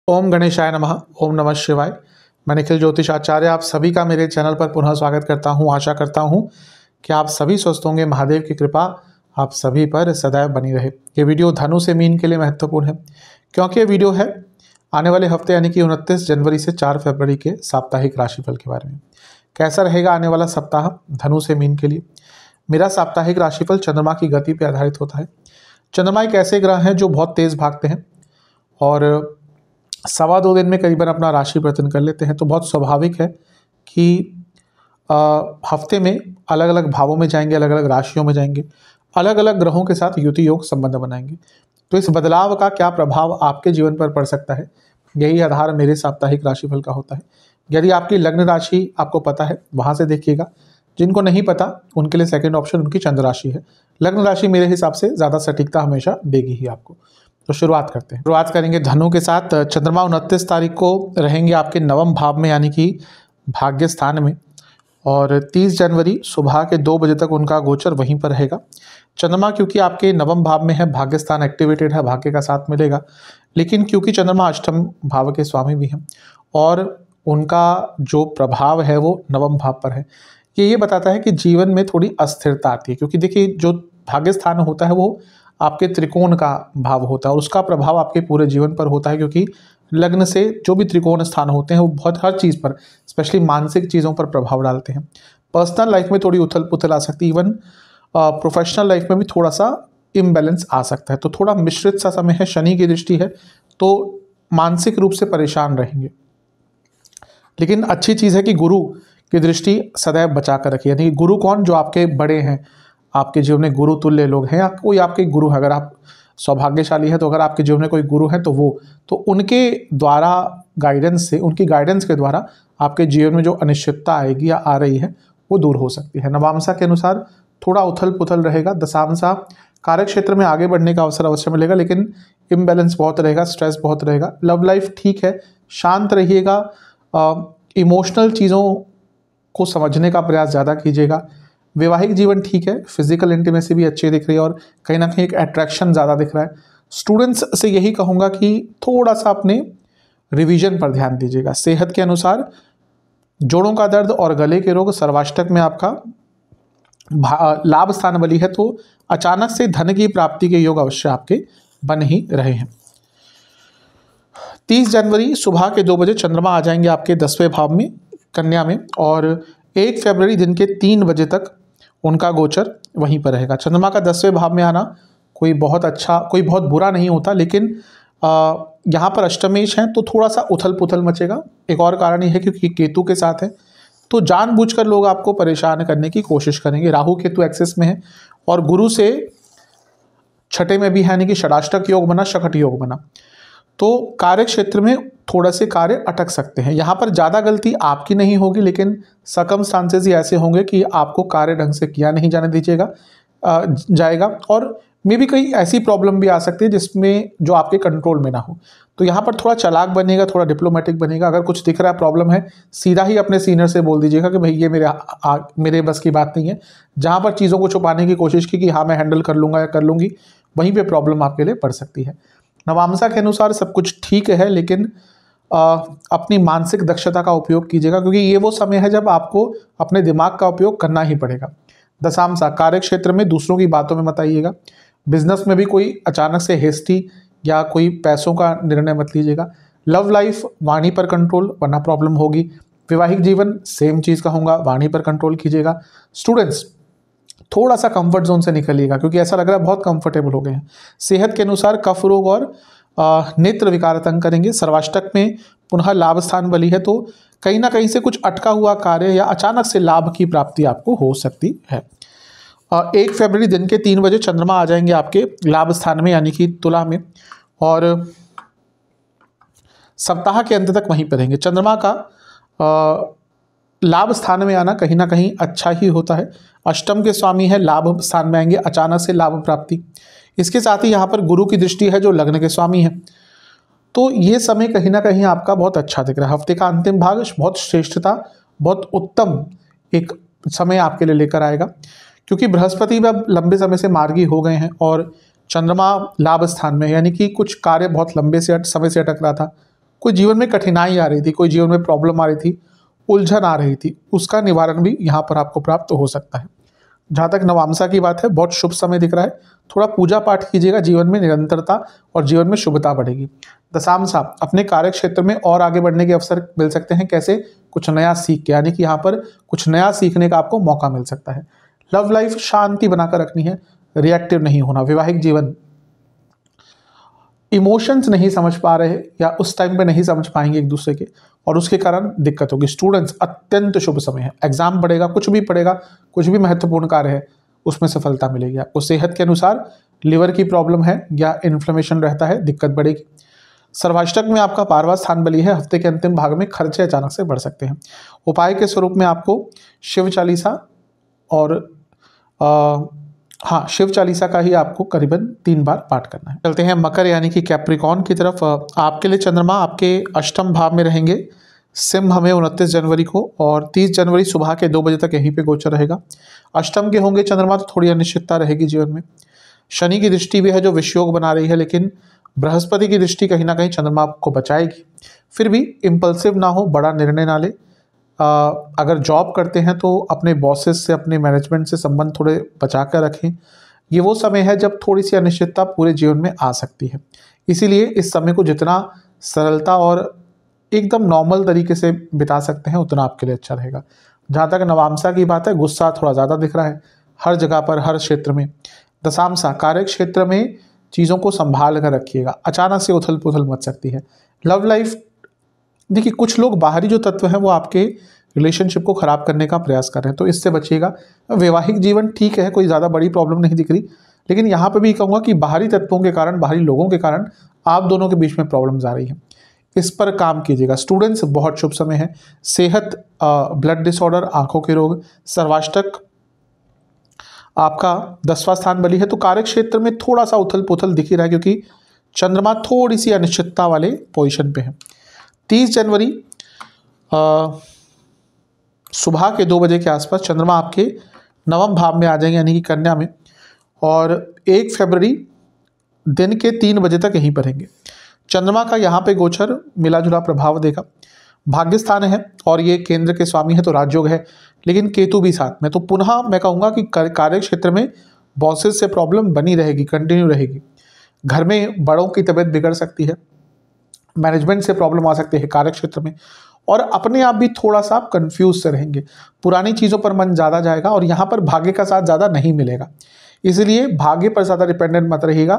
ओम गणेशाय नमः। ओम नमः शिवाय। मैं निखिल ज्योतिष आचार्य आप सभी का मेरे चैनल पर पुनः स्वागत करता हूं। आशा करता हूं कि आप सभी स्वस्थ होंगे। महादेव की कृपा आप सभी पर सदैव बनी रहे। ये वीडियो धनु से मीन के लिए महत्वपूर्ण है क्योंकि ये वीडियो है आने वाले हफ्ते यानी कि 29 जनवरी से 4 फरवरी के साप्ताहिक राशिफल के बारे में। कैसा रहेगा आने वाला सप्ताह धनु से मीन के लिए। मेरा साप्ताहिक राशिफल चंद्रमा की गति पर आधारित होता है। चंद्रमा एक ऐसे ग्रह हैं जो बहुत तेज़ भागते हैं और 2.25 दिन में करीबन अपना राशि परिवर्तन कर लेते हैं। तो बहुत स्वाभाविक है कि हफ्ते में अलग अलग भावों में जाएंगे, अलग अलग राशियों में जाएंगे, अलग अलग ग्रहों के साथ युति योग संबंध बनाएंगे। तो इस बदलाव का क्या प्रभाव आपके जीवन पर पड़ सकता है, यही आधार मेरे साप्ताहिक राशिफल का होता है। यदि आपकी लग्न राशि आपको पता है वहाँ से देखिएगा, जिनको नहीं पता उनके लिए सेकंड ऑप्शन उनकी चंद्र राशि है। लग्न राशि मेरे हिसाब से ज़्यादा सटीकता हमेशा देगी ही आपको। तो शुरुआत करते हैं। शुरुआत करेंगे धनु के साथ। चंद्रमा 29 तारीख को रहेंगे आपके नवम भाव में यानी कि भाग्य स्थान में, और 30 जनवरी सुबह के 2 बजे तक उनका गोचर वहीं पर रहेगा। चंद्रमा क्योंकि आपके नवम भाव में है, भाग्य स्थान एक्टिवेटेड है, भाग्य का साथ मिलेगा, लेकिन क्योंकि चंद्रमा अष्टम भाव के स्वामी भी हैं और उनका जो प्रभाव है वो नवम भाव पर है, ये बताता है कि जीवन में थोड़ी अस्थिरता आती है। क्योंकि देखिए जो भाग्य स्थान होता है वो आपके त्रिकोण का भाव होता है और उसका प्रभाव आपके पूरे जीवन पर होता है, क्योंकि लग्न से जो भी त्रिकोण स्थान होते हैं वो बहुत हर चीज़ पर, स्पेशली मानसिक चीज़ों पर प्रभाव डालते हैं। पर्सनल लाइफ में थोड़ी उथल पुथल आ सकती है, इवन प्रोफेशनल लाइफ में भी थोड़ा सा इम्बैलेंस आ सकता है। तो थोड़ा मिश्रित सा समय है, शनि की दृष्टि है तो मानसिक रूप से परेशान रहेंगे। लेकिन अच्छी चीज़ है कि गुरु की दृष्टि सदैव बचा कर रखिए। यानी गुरु कौन? जो आपके बड़े हैं, आपके जीवन में गुरु तुल्य लोग हैं या कोई आपके गुरु है। अगर आप सौभाग्यशाली हैं तो अगर आपके जीवन में कोई गुरु है तो वो, तो उनके द्वारा गाइडेंस से, उनकी गाइडेंस के द्वारा आपके जीवन में जो अनिश्चितता आएगी या आ रही है वो दूर हो सकती है। नवांशा के अनुसार थोड़ा उथल पुथल रहेगा। दशांशा कार्य क्षेत्र में आगे बढ़ने का अवसर अवश्य मिलेगा, लेकिन इम्बैलेंस बहुत रहेगा, स्ट्रेस बहुत रहेगा। लव लाइफ ठीक है, शांत रहिएगा, इमोशनल चीज़ों को समझने का प्रयास ज़्यादा कीजिएगा। वैवाहिक जीवन ठीक है, फिजिकल इंटीमेसी भी अच्छी दिख रही है और कहीं ना कहीं एक अट्रैक्शन ज़्यादा दिख रहा है। स्टूडेंट्स से यही कहूँगा कि थोड़ा सा अपने रिवीजन पर ध्यान दीजिएगा। सेहत के अनुसार जोड़ों का दर्द और गले के रोग, सर्वाष्टक में आपका लाभ स्थान बली है तो अचानक से धन की प्राप्ति के योग अवश्य आपके बन ही रहे हैं। 30 जनवरी सुबह के 2 बजे चंद्रमा आ जाएंगे आपके 10वें भाव में कन्या में, और 1 फरवरी दिन के 3 बजे तक उनका गोचर वहीं पर रहेगा। चंद्रमा का 10वें भाव में आना कोई बहुत अच्छा, कोई बहुत बुरा नहीं होता, लेकिन यहाँ पर अष्टमेश हैं तो थोड़ा सा उथल पुथल मचेगा। एक और कारण ये है क्योंकि केतु के साथ है तो जानबूझकर लोग आपको परेशान करने की कोशिश करेंगे। राहु केतु एक्सेस में है और गुरु से छठे में भी है, यानी कि षडाष्टक योग बना, शकट योग बना, तो कार्य क्षेत्र में थोड़ा से कार्य अटक सकते हैं। यहाँ पर ज़्यादा गलती आपकी नहीं होगी, लेकिन सर्कमस्टांसेस ही ऐसे होंगे कि आपको कार्य ढंग से किया नहीं जाने जाएगा और मे भी कई ऐसी प्रॉब्लम भी आ सकती है जिसमें जो आपके कंट्रोल में ना हो। तो यहाँ पर थोड़ा चालाक बनेगा, थोड़ा डिप्लोमेटिक बनेगा। अगर कुछ दिख रहा है प्रॉब्लम है, सीधा ही अपने सीनियर से बोल दीजिएगा कि भाई ये मेरे बस की बात नहीं है। जहाँ पर चीज़ों को छुपाने की कोशिश की कि हाँ मैं हैंडल कर लूँगा या कर लूँगी, वहीं पर प्रॉब्लम आपके लिए पड़ सकती है। नवांशा के अनुसार सब कुछ ठीक है, लेकिन अपनी मानसिक दक्षता का उपयोग कीजिएगा क्योंकि ये वो समय है जब आपको अपने दिमाग का उपयोग करना ही पड़ेगा। दशांशा कार्य क्षेत्र में दूसरों की बातों में मत आइएगा। बिजनेस में भी कोई अचानक से हेस्टी या कोई पैसों का निर्णय मत लीजिएगा। लव लाइफ वाणी पर कंट्रोल, वरना प्रॉब्लम होगी। वैवाहिक जीवन सेम चीज़ कहूँगा, वाणी पर कंट्रोल कीजिएगा। स्टूडेंट्स थोड़ा सा कंफर्ट जोन से निकलिएगा क्योंकि ऐसा लग रहा है बहुत कंफर्टेबल हो गए हैं। सेहत के अनुसार कफ रोग और नेत्र विकार तंग करेंगे। सर्वाष्टक में पुनः लाभ स्थान बली है तो कहीं ना कहीं से कुछ अटका हुआ कार्य या अचानक से लाभ की प्राप्ति आपको हो सकती है। 1 फरवरी दिन के 3 बजे चंद्रमा आ जाएंगे आपके लाभ स्थान में यानी कि तुला में, और सप्ताह के अंत तक वहीं पर रहेंगे। चंद्रमा का लाभ स्थान में आना कहीं ना कहीं अच्छा ही होता है। अष्टम के स्वामी है, लाभ स्थान में आएंगे, अचानक से लाभ प्राप्ति। इसके साथ ही यहाँ पर गुरु की दृष्टि है जो लग्न के स्वामी है, तो ये समय कहीं ना कहीं आपका बहुत अच्छा दिख रहा है। हफ्ते का अंतिम भाग बहुत श्रेष्ठता, बहुत उत्तम एक समय आपके लिए लेकर आएगा क्योंकि बृहस्पति भी अब लंबे समय से मार्गी हो गए हैं और चंद्रमा लाभ स्थान में, यानी कि कुछ कार्य बहुत लंबे से समय से अटक रहा था कोई जीवन में कठिनाई आ रही थी, कोई जीवन में प्रॉब्लम आ रही थी, उलझन आ रही थी, उसका निवारण भी यहाँ पर आपको प्राप्त हो सकता है। जहाँ तक नवामसा की बात है, बहुत शुभ समय दिख रहा है। थोड़ा पूजा पाठ कीजिएगा, जीवन में निरंतरता और जीवन में शुभता बढ़ेगी। दशामसा, अपने कार्य क्षेत्र में और आगे बढ़ने के अवसर मिल सकते हैं। कैसे? कुछ नया सीख के, यानी कि यहाँ पर कुछ नया सीखने का आपको मौका मिल सकता है। लव लाइफ शांति बनाकर रखनी है, रिएक्टिव नहीं होना। वैवाहिक जीवन, इमोशंस नहीं समझ पा रहे या उस टाइम पे नहीं समझ पाएंगे एक दूसरे के, और उसके कारण दिक्कत होगी। स्टूडेंट्स, अत्यंत शुभ समय है। एग्जाम पढ़ेगा, कुछ भी पढ़ेगा, कुछ भी महत्वपूर्ण कार्य है उसमें सफलता मिलेगी आपको। सेहत के अनुसार लिवर की प्रॉब्लम है या इन्फ्लेमेशन रहता है, दिक्कत बढ़ेगी। सर्वाष्टक में आपका 12वां स्थान बली है। हफ्ते के अंतिम भाग में खर्चे अचानक से बढ़ सकते हैं। उपाय के स्वरूप में आपको शिव चालीसा और शिव चालीसा का ही आपको करीबन 3 बार पाठ करना है। चलते हैं मकर यानी कि कैप्रिकॉन की तरफ। आपके लिए चंद्रमा आपके अष्टम भाव में रहेंगे। सिंह हमें 29 जनवरी को और 30 जनवरी सुबह के 2 बजे तक यहीं पे गोचर रहेगा। अष्टम के होंगे चंद्रमा, तो थोड़ी अनिश्चितता रहेगी जीवन में। शनि की दृष्टि भी है जो विषयोग बना रही है, लेकिन बृहस्पति की दृष्टि कहीं ना कहीं चंद्रमा को बचाएगी। फिर भी इम्पल्सिव ना हो, बड़ा निर्णय ना ले। अगर जॉब करते हैं तो अपने बॉसेस से, अपने मैनेजमेंट से संबंध थोड़े बचा कर रखें। ये वो समय है जब थोड़ी सी अनिश्चितता पूरे जीवन में आ सकती है, इसीलिए इस समय को जितना सरलता और एकदम नॉर्मल तरीके से बिता सकते हैं उतना आपके लिए अच्छा रहेगा। जहाँ तक नवामसा की बात है, गुस्सा थोड़ा ज़्यादा दिख रहा है हर जगह पर, हर क्षेत्र में। दशामसा, कार्य क्षेत्र में चीज़ों को संभाल कर रखिएगा, अचानक से उथल पुथल मच सकती है। लव लाइफ, देखिए कुछ लोग बाहरी जो तत्व हैं वो आपके रिलेशनशिप को खराब करने का प्रयास कर रहे हैं, तो इससे बचिएगा। वैवाहिक जीवन ठीक है, कोई ज़्यादा बड़ी प्रॉब्लम नहीं दिख रही, लेकिन यहाँ पे भी कहूँगा कि बाहरी तत्वों के कारण, बाहरी लोगों के कारण आप दोनों के बीच में प्रॉब्लम्स आ रही हैं, इस पर काम कीजिएगा। स्टूडेंट्स, बहुत शुभ समय है। सेहत, ब्लड डिसऑर्डर, आंखों के रोग, सर्वाष्टक आपका 10वां स्थान बली है, तो कार्य क्षेत्र में थोड़ा सा उथल पुथल दिख ही रहा है, क्योंकि चंद्रमा थोड़ी सी अनिश्चितता वाले पोजीशन पे है। 30 जनवरी सुबह के 2 बजे के आसपास चंद्रमा आपके 9वें भाव में आ जाएंगे, यानी कि कन्या में, और 1 फरवरी दिन के 3 बजे तक यहीं पर रहेंगे। चंद्रमा का यहाँ पे गोचर मिला जुला प्रभाव देगा। भाग्य स्थान है और ये केंद्र के स्वामी है, तो राजयोग है, लेकिन केतु भी साथ में, तो पुनः मैं कहूँगा कि कार्य क्षेत्र में बॉसेस से प्रॉब्लम बनी रहेगी, कंटिन्यू रहेगी। घर में बड़ों की तबीयत बिगड़ सकती है, मैनेजमेंट से प्रॉब्लम आ सकती है कार्य क्षेत्र में, और अपने आप भी थोड़ा सा आप कन्फ्यूज से रहेंगे। पुरानी चीज़ों पर मन ज़्यादा जाएगा और यहाँ पर भाग्य का साथ ज़्यादा नहीं मिलेगा, इसलिए भाग्य पर ज़्यादा डिपेंडेंट मत रहिएगा।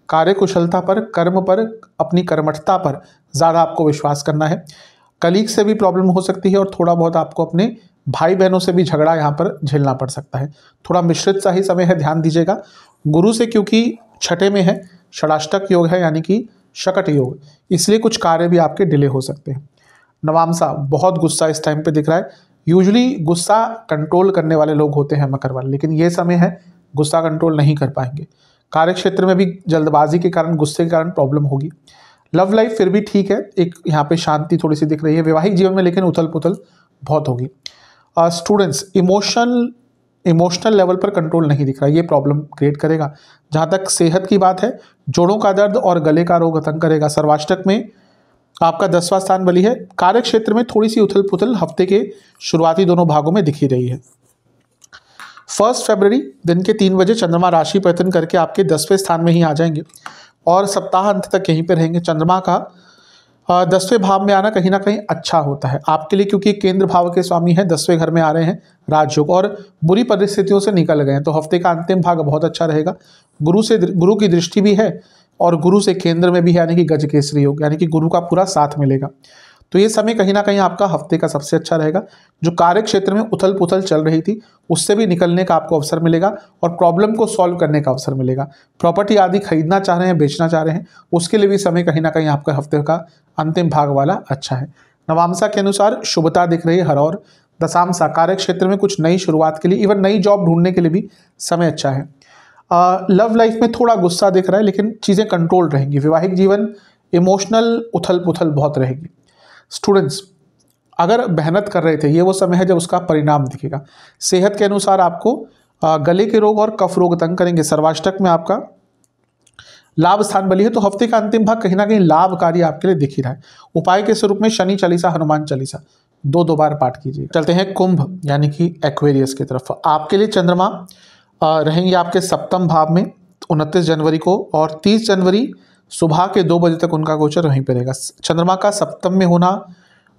कार्यकुशलता पर, कर्म पर, अपनी कर्मठता पर ज़्यादा आपको विश्वास करना है। कलीग से भी प्रॉब्लम हो सकती है और थोड़ा बहुत आपको अपने भाई बहनों से भी झगड़ा यहाँ पर झेलना पड़ सकता है। थोड़ा मिश्रित सा ही समय है, ध्यान दीजिएगा। गुरु से, क्योंकि छठे में है, षडाष्टक योग है, यानी कि शकट योग, इसलिए कुछ कार्य भी आपके डिले हो सकते हैं। नवामसा, बहुत गुस्सा इस टाइम पे दिख रहा है। यूजुअली गुस्सा कंट्रोल करने वाले लोग होते हैं मकर वाले, लेकिन ये समय है गुस्सा कंट्रोल नहीं कर पाएंगे। कार्य क्षेत्र में भी जल्दबाजी के कारण, गुस्से के कारण प्रॉब्लम होगी। लव लाइफ फिर भी ठीक है, एक यहाँ पे शांति थोड़ी सी दिख रही है। वैवाहिक जीवन में लेकिन उथल पुथल बहुत होगी। स्टूडेंट्स, इमोशनल लेवल पर कंट्रोल नहीं दिख रहा, ये प्रॉब्लम क्रिएट करेगा। जहाँ तक सेहत की बात है, जोड़ों का दर्द और गले का रोग आतंक करेगा। सर्वाष्टक में आपका 10वां स्थान बली है। कार्य क्षेत्र में थोड़ी सी उथल पुथल हफ्ते के शुरुआती दोनों भागों में दिखी रही है। 1 फरवरी दिन के 3 बजे चंद्रमा राशि परिवर्तन करके आपके 10वें स्थान में ही आ जाएंगे और सप्ताह अंत तक यहीं पर रहेंगे। चंद्रमा का 10वें भाव में आना कहीं ना कहीं अच्छा होता है आपके लिए, क्योंकि केंद्र भाव के स्वामी हैं, 10वें घर में आ रहे हैं राजयोग, और बुरी परिस्थितियों से निकल गए हैं, तो हफ्ते का अंतिम भाग बहुत अच्छा रहेगा। गुरु की दृष्टि भी है और गुरु से केंद्र में भी है, यानी कि गज केसरी योग, यानी कि गुरु का पूरा साथ मिलेगा। तो ये समय कहीं ना कहीं आपका हफ्ते का सबसे अच्छा रहेगा। जो कार्य क्षेत्र में उथल पुथल चल रही थी उससे भी निकलने का आपको अवसर मिलेगा और प्रॉब्लम को सॉल्व करने का अवसर मिलेगा। प्रॉपर्टी आदि खरीदना चाह रहे हैं, बेचना चाह रहे हैं, उसके लिए भी समय कहीं ना कहीं आपका हफ्ते का अंतिम भाग वाला अच्छा है। नवामसा के अनुसार शुभता दिख रही है हर और। दशामसा, कार्य क्षेत्र में कुछ नई शुरुआत के लिए, इवन नई जॉब ढूंढने के लिए भी समय अच्छा है। लव लाइफ में थोड़ा गुस्सा दिख रहा है, लेकिन चीज़ें कंट्रोल रहेंगी। वैवाहिक जीवन इमोशनल उथल पुथल बहुत रहेगी। स्टूडेंट्स, अगर मेहनत कर रहे थे, ये वो समय है जब उसका परिणाम दिखेगा। सेहत के अनुसार आपको गले के रोग और कफ रोग तंग करेंगे। सर्वाष्टक में आपका लाभ स्थान बली है, तो हफ्ते का अंतिम भाग कहीं ना कहीं लाभकारी आपके लिए दिख ही रहा है। उपाय के स्वरूप में शनि चालीसा, हनुमान चालीसा दो बार पाठ कीजिए। चलते हैं कुंभ यानी कि एक्वेरियस की तरफ। आपके लिए चंद्रमा रहेंगे आपके सप्तम भाव में 29 जनवरी को, और 30 जनवरी सुबह के 2 बजे तक उनका गोचर वहीं पर रहेगा। चंद्रमा का सप्तम में होना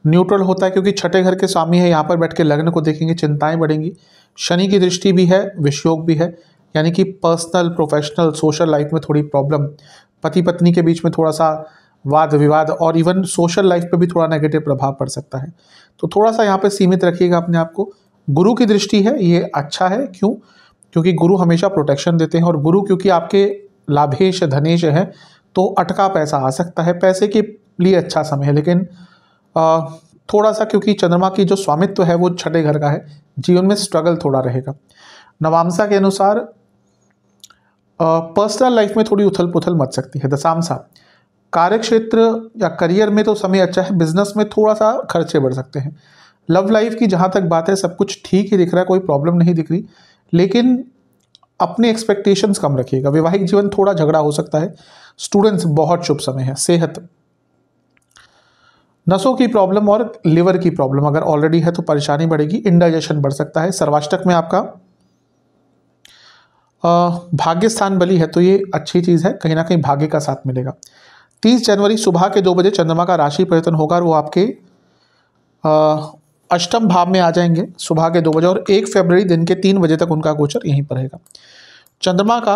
न्यूट्रल होता है, क्योंकि छठे घर के स्वामी है, यहाँ पर बैठ के लग्न को देखेंगे, चिंताएं बढ़ेंगी। शनि की दृष्टि भी है, विषयोग भी है, यानी कि पर्सनल, प्रोफेशनल, सोशल लाइफ में थोड़ी प्रॉब्लम, पति पत्नी के बीच में थोड़ा सा वाद विवाद, और इवन सोशल लाइफ पे भी थोड़ा नेगेटिव प्रभाव पड़ सकता है। तो थोड़ा सा यहाँ पे सीमित रखिएगा अपने आप को। गुरु की दृष्टि है, ये अच्छा है। क्यों? क्योंकि गुरु हमेशा प्रोटेक्शन देते हैं, और गुरु क्योंकि आपके लाभेश धनेश है, तो अटका पैसा आ सकता है, पैसे के लिए अच्छा समय है। लेकिन थोड़ा सा क्योंकि चंद्रमा की जो स्वामित्व है वो छठे घर का है, जीवन में स्ट्रगल थोड़ा रहेगा। नवांशा के अनुसार पर्सनल लाइफ में थोड़ी उथल पुथल मच सकती है। दशांशा कार्य क्षेत्र या करियर में तो समय अच्छा है, बिजनेस में थोड़ा सा खर्चे बढ़ सकते हैं। लव लाइफ की जहाँ तक बात है सब कुछ ठीक ही दिख रहा है, कोई प्रॉब्लम नहीं दिख रही, लेकिन अपने एक्सपेक्टेशंस कम रखिएगा। वैवाहिक जीवन थोड़ा झगड़ा हो सकता है। स्टूडेंट्स बहुत शुभ समय है। सेहत, नसों की प्रॉब्लम और लिवर की प्रॉब्लम अगर ऑलरेडी है तो परेशानी बढ़ेगी, इंडाइजेशन बढ़ सकता है। सर्वाष्टक में आपका भाग्य स्थान बली है, तो ये अच्छी चीज़ है, कहीं ना कहीं भाग्य का साथ मिलेगा। 30 जनवरी सुबह के 2 बजे चंद्रमा का राशि परिवर्तन होगा, और वो आपके अष्टम भाव में आ जाएंगे सुबह के 2 बजे, और 1 फरवरी दिन के 3 बजे तक उनका गोचर यहीं पर रहेगा। चंद्रमा का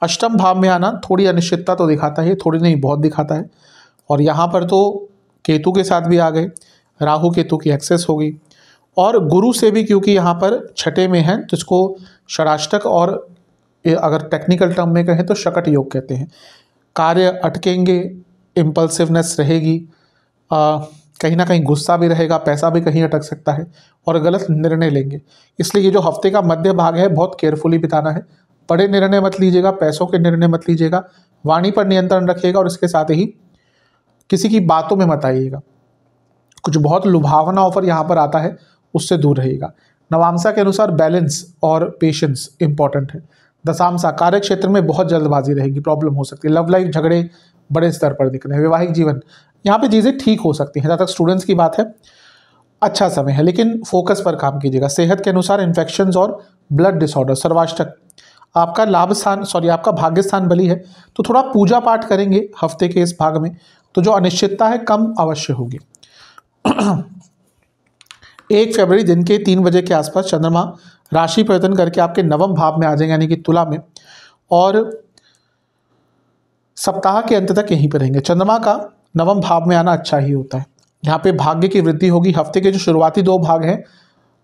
अष्टम भाव में आना थोड़ी अनिश्चितता तो दिखाता है, थोड़ी नहीं बहुत दिखाता है। और यहाँ पर तो केतु के साथ भी आ गए, राहु केतु की एक्सेस होगी, और गुरु से भी, क्योंकि यहाँ पर छठे में है, तो इसको षडाष्टक, और अगर टेक्निकल टर्म में कहें तो शकट योग कहते हैं। कार्य अटकेंगे, इम्पल्सिवनेस रहेगी, कहीं ना कहीं गुस्सा भी रहेगा, पैसा भी कहीं अटक सकता है, और गलत निर्णय लेंगे। इसलिए ये जो हफ्ते का मध्य भाग है बहुत केयरफुली बिताना है। बड़े निर्णय मत लीजिएगा, पैसों के निर्णय मत लीजिएगा, वाणी पर नियंत्रण रखिएगा, और इसके साथ ही किसी की बातों में मत आइएगा। कुछ बहुत लुभावना ऑफर यहाँ पर आता है, उससे दूर रहिएगा। नवांशा के अनुसार बैलेंस और पेशेंस इंपॉर्टेंट है। दशांशा कार्य क्षेत्र में बहुत जल्दबाजी रहेगी, प्रॉब्लम हो सकती है। लव लाइफ झगड़े बड़े स्तर पर दिख रहे हैं। वैवाहिक जीवन यहाँ पे चीज़ें ठीक हो सकती हैं। जहाँ तक स्टूडेंट्स की बात है अच्छा समय है, लेकिन फोकस पर काम कीजिएगा। सेहत के अनुसार इन्फेक्शंस और ब्लड डिसऑर्डर। सर्वाष्टक आपका लाभ स्थान, आपका भाग्य स्थान बली है, तो थोड़ा पूजा पाठ करेंगे हफ्ते के इस भाग में, तो जो अनिश्चितता है कम अवश्य होगी। 1 फरवरी दिन के 3 बजे के आसपास चंद्रमा राशि परिवर्तन करके आपके नवम भाव में आ जाएंगे, यानी कि तुला में, और सप्ताह के अंत तक यहीं पर रहेंगे। चंद्रमा का नवम भाव में आना अच्छा ही होता है, यहाँ पे भाग्य की वृद्धि होगी। हफ्ते के जो शुरुआती 2 भाग हैं,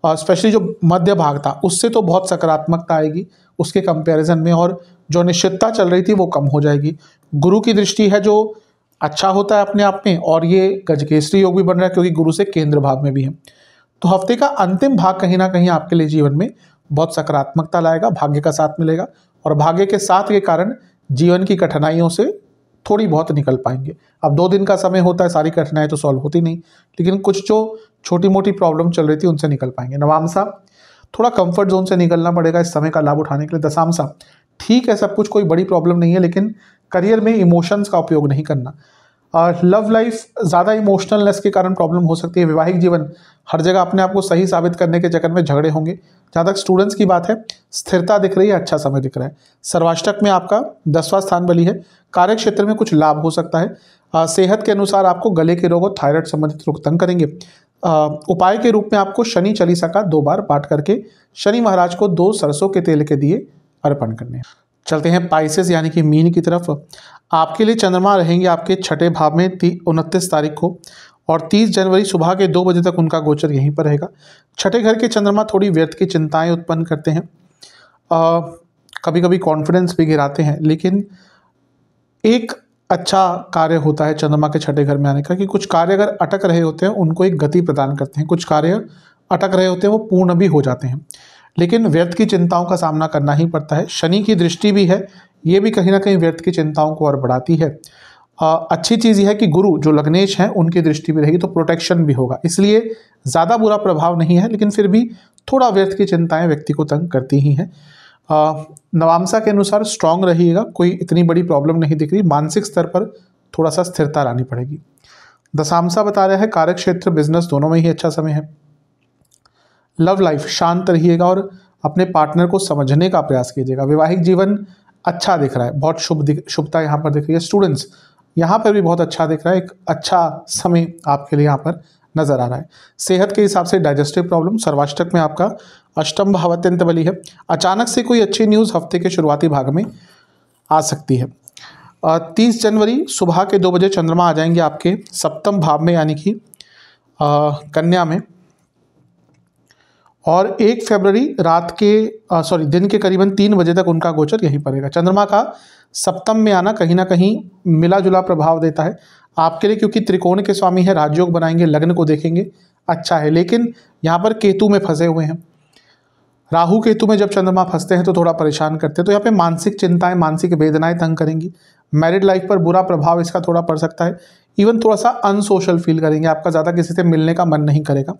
और स्पेशली जो मध्य भाग था, उससे तो बहुत सकारात्मकता आएगी उसके कंपैरिजन में, और जो अनिश्चितता चल रही थी वो कम हो जाएगी। गुरु की दृष्टि है जो अच्छा होता है अपने आप में, और ये गजकेसरी योग भी बन रहा है क्योंकि गुरु से केंद्र भाव में भी है। तो हफ्ते का अंतिम भाग कहीं ना कहीं आपके लिए जीवन में बहुत सकारात्मकता लाएगा, भाग्य का साथ मिलेगा, और भाग्य के साथ के कारण जीवन की कठिनाइयों से थोड़ी बहुत निकल पाएंगे। अब 2 दिन का समय होता है, सारी कठिनाई तो सॉल्व होती नहीं, लेकिन कुछ जो छोटी मोटी प्रॉब्लम चल रही थी उनसे निकल पाएंगे। नवांशा थोड़ा कंफर्ट जोन से निकलना पड़ेगा इस समय का लाभ उठाने के लिए। दशांशा ठीक है, सब कुछ कोई बड़ी प्रॉब्लम नहीं है, लेकिन करियर में इमोशंस का उपयोग नहीं करना। लव लाइफ ज़्यादा इमोशनलनेस के कारण प्रॉब्लम हो सकती है। वैवाहिक जीवन हर जगह अपने आप को सही साबित करने के चक्कर में झगड़े होंगे। जहाँ तक स्टूडेंट्स की बात है, स्थिरता दिख रही है, अच्छा समय दिख रहा है। सर्वाष्टक में आपका 10वां स्थान बली है, कार्य क्षेत्र में कुछ लाभ हो सकता है। सेहत के अनुसार आपको गले के रोग और थायराइड संबंधित रोग तंग करेंगे। उपाय के रूप में आपको शनि चालीसा का 2 बार पाठ करके शनि महाराज को 2 सरसों के तेल के दिए अर्पण करने हैं। चलते हैं पाइसेस यानी कि मीन की तरफ। आपके लिए चंद्रमा रहेंगे आपके छठे भाव में 29 तारीख को, और 30 जनवरी सुबह के 2 बजे तक उनका गोचर यहीं पर रहेगा। छठे घर के चंद्रमा थोड़ी व्यर्थ की चिंताएं उत्पन्न करते हैं, कभी कभी कॉन्फिडेंस भी गिराते हैं, लेकिन एक अच्छा कार्य होता है चंद्रमा के छठे घर में आने का, कि कुछ कार्य अगर अटक रहे होते हैं उनको एक गति प्रदान करते हैं, कुछ कार्य अटक रहे होते हैं वो पूर्ण भी हो जाते हैं, लेकिन व्यर्थ की चिंताओं का सामना करना ही पड़ता है। शनि की दृष्टि भी है, ये भी कहीं ना कहीं व्यर्थ की चिंताओं को और बढ़ाती है। अच्छी चीज़ यह है कि गुरु जो लग्नेश हैं उनकी दृष्टि भी रहेगी, तो प्रोटेक्शन भी होगा, इसलिए ज़्यादा बुरा प्रभाव नहीं है, लेकिन फिर भी थोड़ा व्यर्थ की चिंताएं व्यक्ति को तंग करती ही हैं। नवांशा के अनुसार स्ट्रांग रहिएगा, कोई इतनी बड़ी प्रॉब्लम नहीं दिख रही, मानसिक स्तर पर थोड़ा सा स्थिरता लानी पड़ेगी। दशांशा बता रहा है कार्य क्षेत्र बिजनेस दोनों में ही अच्छा समय है। लव लाइफ शांत रहिएगा और अपने पार्टनर को समझने का प्रयास कीजिएगा। वैवाहिक जीवन अच्छा दिख रहा है, बहुत शुभता यहाँ पर दिख रही है। स्टूडेंट्स यहाँ पर भी बहुत अच्छा दिख रहा है, एक अच्छा समय आपके लिए यहाँ पर नजर आ रहा है। सेहत के हिसाब से डाइजेस्टिव प्रॉब्लम, सर्वाष्टक में आपका अष्टम भाव अत्यंत बली है। अचानक से कोई अच्छी न्यूज़ हफ्ते के शुरुआती भाग में आ सकती है। 30 जनवरी सुबह के 2 बजे चंद्रमा आ जाएंगे आपके सप्तम भाव में, यानी कि कन्या में। और 1 फरवरी दिन के करीबन 3 बजे तक उनका गोचर यहीं पड़ेगा। चंद्रमा का सप्तम में आना कहीं ना कहीं मिला जुला प्रभाव देता है आपके लिए, क्योंकि त्रिकोण के स्वामी है, राजयोग बनाएंगे, लग्न को देखेंगे, अच्छा है। लेकिन यहाँ पर केतु में फंसे हुए हैं। राहु केतु में जब चंद्रमा फंसते हैं तो थोड़ा परेशान करते हैं, तो यहाँ पे मानसिक चिंताएं, मानसिक वेदनाएं तंग करेंगी। मैरिड लाइफ पर बुरा प्रभाव इसका थोड़ा पड़ सकता है। इवन थोड़ा सा अनसोशल फील करेंगे, आपका ज़्यादा किसी से मिलने का मन नहीं करेगा।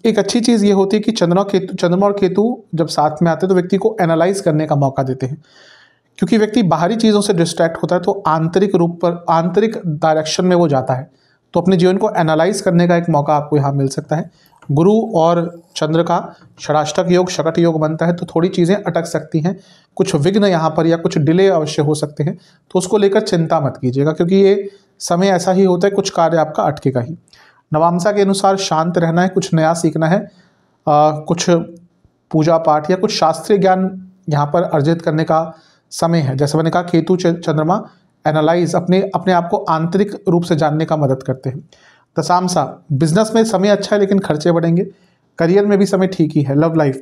एक अच्छी चीज़ ये होती है कि चंद्रमा और केतु जब साथ में आते हैं तो व्यक्ति को एनालाइज करने का मौका देते हैं, क्योंकि व्यक्ति बाहरी चीज़ों से डिस्ट्रैक्ट होता है तो आंतरिक रूप पर, आंतरिक डायरेक्शन में वो जाता है, तो अपने जीवन को एनालाइज करने का एक मौका आपको यहाँ मिल सकता है। गुरु और चंद्र का षडाष्टक योग, शकट योग बनता है, तो थोड़ी चीज़ें अटक सकती हैं, कुछ विघ्न यहाँ पर या कुछ डिले अवश्य हो सकते हैं, तो उसको लेकर चिंता मत कीजिएगा, क्योंकि ये समय ऐसा ही होता है, कुछ कार्य आपका अटकेगा ही। नवांशा के अनुसार शांत रहना है, कुछ नया सीखना है, कुछ पूजा पाठ या कुछ शास्त्रीय ज्ञान यहाँ पर अर्जित करने का समय है। जैसे मैंने कहा केतु चंद्रमा एनालाइज, अपने आप को आंतरिक रूप से जानने का मदद करते हैं। दशांशा बिजनेस में समय अच्छा है लेकिन खर्चे बढ़ेंगे। करियर में भी समय ठीक ही है। लव लाइफ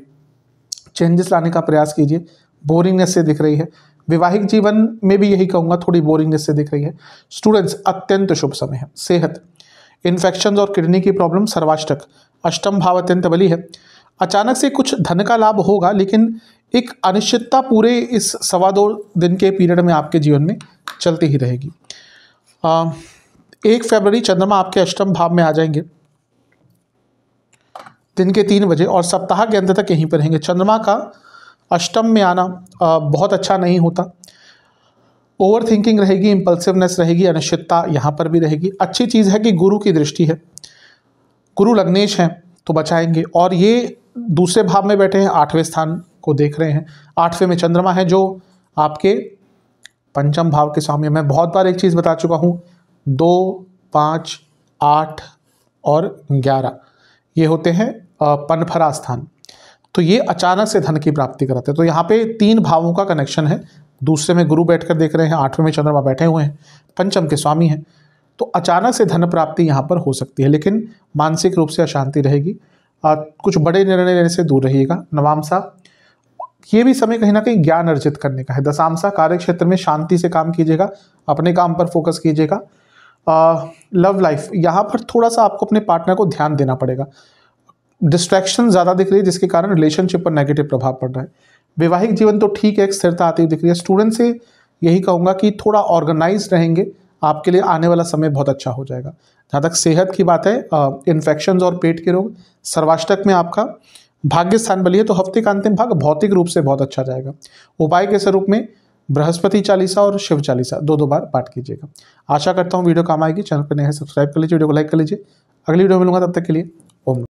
चेंजेस लाने का प्रयास कीजिए, बोरिंगनेस से दिख रही है। वैवाहिक जीवन में भी यही कहूँगा, थोड़ी बोरिंगनेस से दिख रही है। स्टूडेंट्स अत्यंत शुभ समय है। सेहत इन्फेक्शन और किडनी की प्रॉब्लम, सर्वाष्टक अष्टम भाव अत्यंत बली है। अचानक से कुछ धन का लाभ होगा, लेकिन एक अनिश्चितता पूरे इस 2.25 दिन के पीरियड में आपके जीवन में चलती ही रहेगी। 1 फरवरी चंद्रमा आपके अष्टम भाव में आ जाएंगे दिन के 3 बजे और सप्ताह के अंत तक यहीं पर रहेंगे। चंद्रमा का अष्टम में आना बहुत अच्छा नहीं होता। ओवर थिंकिंग रहेगी, इंपल्सिवनेस रहेगी, अनिश्चितता यहाँ पर भी रहेगी। अच्छी चीज़ है कि गुरु की दृष्टि है, गुरु लग्नेश हैं तो बचाएंगे, और ये दूसरे भाव में बैठे हैं, 8वें स्थान को देख रहे हैं। 8वें में चंद्रमा है जो आपके पंचम भाव के स्वामी। मैं बहुत बार एक चीज़ बता चुका हूँ, 2, 5, 8 और 11 ये होते हैं पनफरा स्थान, तो ये अचानक से धन की प्राप्ति कराते हैं। तो यहाँ पे 3 भावों का कनेक्शन है। दूसरे में गुरु बैठकर देख रहे हैं, 8वें में चंद्रमा बैठे हुए हैं, पंचम के स्वामी हैं, तो अचानक से धन प्राप्ति यहाँ पर हो सकती है, लेकिन मानसिक रूप से अशांति रहेगी। कुछ बड़े निर्णय लेने से दूर रहिएगा। नवांशा ये भी समय कहीं ना कहीं ज्ञान अर्जित करने का है। दशांशा कार्य क्षेत्र में शांति से काम कीजिएगा, अपने काम पर फोकस कीजिएगा। लव लाइफ यहाँ पर थोड़ा सा आपको अपने पार्टनर को ध्यान देना पड़ेगा, डिस्ट्रैक्शन ज़्यादा दिख रही है जिसके कारण रिलेशनशिप पर नेगेटिव प्रभाव पड़ रहा है। वैवाहिक जीवन तो ठीक है, एक स्थिरता आती हुई दिख रही है। स्टूडेंट से यही कहूँगा कि थोड़ा ऑर्गेनाइज रहेंगे, आपके लिए आने वाला समय बहुत अच्छा हो जाएगा। जहाँ तक सेहत की बात है, इन्फेक्शंस और पेट के रोग, सर्वाष्टक में आपका भाग्य स्थान बली है, तो हफ्ते का अंतिम भाग भौतिक रूप से बहुत अच्छा जाएगा। उपाय के स्वरूप में बृहस्पति चालीसा और शिव चालीसा 2-2 बार पाठ कीजिएगा। आशा करता हूँ वीडियो काम आएगी। चैनल पर नए हैं सब्सक्राइब कर लीजिए, वीडियो को लाइक कर लीजिए। अगली वीडियो में मिलूंगा, तब तक के लिए ओम।